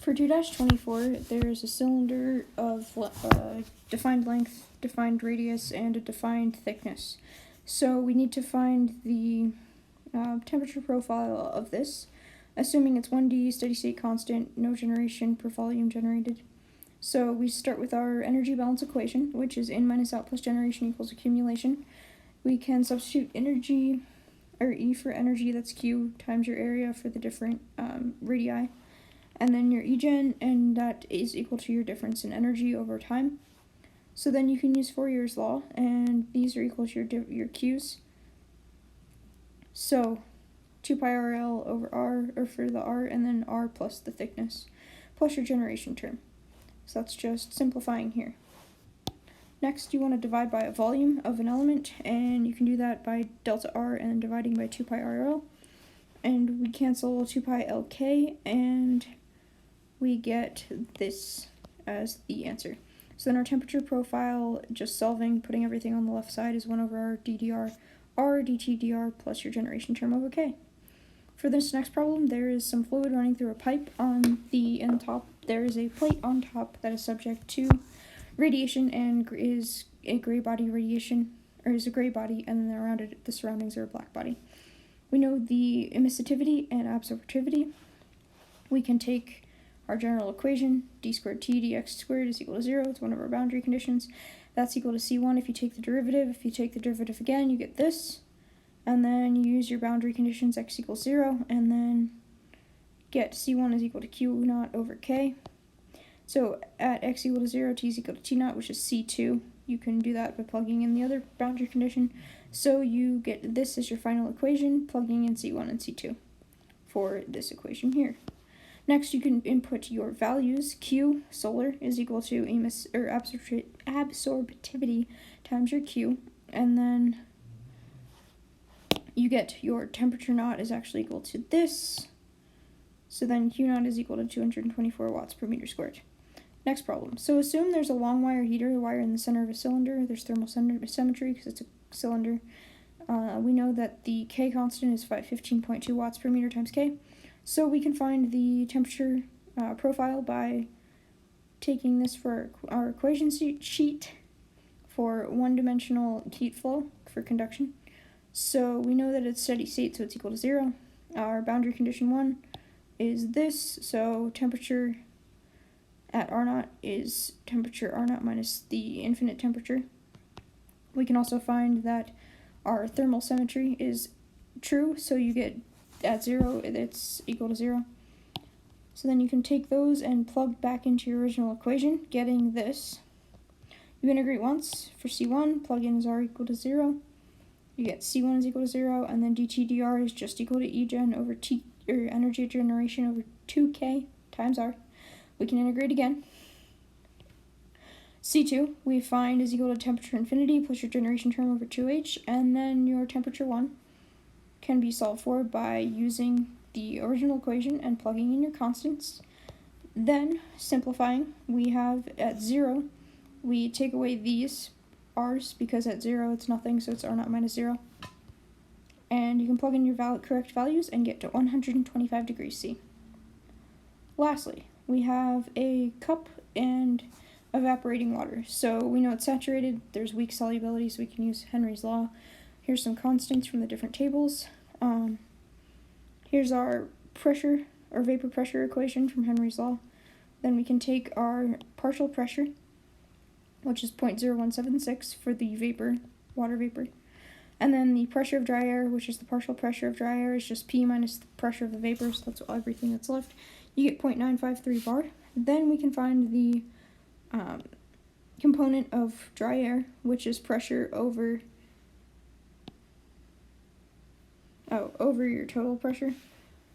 For 2-24, there is a cylinder of defined length, defined radius, and a defined thickness. So we need to find the temperature profile of this, assuming it's 1D, steady state constant, no generation per volume generated. So we start with our energy balance equation, which is in minus out plus generation equals accumulation. We can substitute energy, or E for energy, that's Q, times your area for the different radii. And then your Egen, and that is equal to your difference in energy over time. So then you can use Fourier's law, and these are equal to your Q's. So 2 pi RL over R, or for the R, and then R plus the thickness, plus your generation term. So that's just simplifying here. Next, you want to divide by a volume of an element, and you can do that by delta R and dividing by 2 pi RL. And we cancel 2 pi LK, and we get this as the answer. So then our temperature profile, just solving, putting everything on the left side, is 1 over R ddr R dt dr plus your generation term over K. For this next problem, there is some fluid running through a pipe. On the top, there is a plate on top that is subject to radiation and is a gray body radiation, or is a gray body, and then around it, the surroundings are a black body. We know the emissivity and absorptivity. We can take our general equation, d squared t dx squared is equal to 0. It's one of our boundary conditions. That's equal to C1 if you take the derivative. If you take the derivative again, you get this. And then you use your boundary conditions, x equals 0, and then get C1 is equal to Q naught over K. So at x equal to 0, t is equal to T naught, which is C2. You can do that by plugging in the other boundary condition. So you get this as your final equation, plugging in C1 and C2 for this equation here. Next, you can input your values. Q, solar, is equal to absorptivity times your Q, and then you get your temperature naught is actually equal to this. So then Q naught is equal to 224 watts per meter squared. Next problem. So assume there's a long wire heater, the wire in the center of a cylinder. There's thermal symmetry because it's a cylinder. We know that the K constant is 15.2 watts per meter times K. So we can find the temperature profile by taking this for our equation sheet for one-dimensional heat flow for conduction. So we know that it's steady state, so it's equal to 0. Our boundary condition 1 is this, so temperature at R0 is temperature R0 minus the infinite temperature. We can also find that our thermal symmetry is true, so you get at 0, it's equal to 0. So then you can take those and plug back into your original equation, getting this. You integrate once for C1, plug in as R equal to 0. You get C1 is equal to 0, and then dt dr is just equal to Egen over T, or energy generation over 2K times R. We can integrate again. C2 we find is equal to temperature infinity plus your generation term over 2H, and then your temperature 1 can be solved for by using the original equation and plugging in your constants. Then, simplifying, we have at 0, we take away these r's because at 0 it's nothing, so it's R0 minus 0. And you can plug in your correct values and get to 125 degrees C. Lastly, we have a cup and evaporating water. So we know it's saturated, there's weak solubility, so we can use Henry's law. Here's some constants from the different tables. Here's our pressure, or vapor pressure equation from Henry's law. Then we can take our partial pressure, which is 0.0176 for the vapor, water vapor. And then the pressure of dry air, which is the partial pressure of dry air, is just P minus the pressure of the vapor, so that's everything that's left. You get 0.953 bar. Then we can find the component of dry air, which is pressure over your total pressure.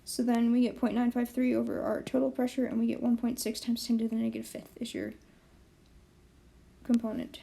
So then we get 0.953 over our total pressure, and we get 1.6 times 10 to the negative fifth is your component.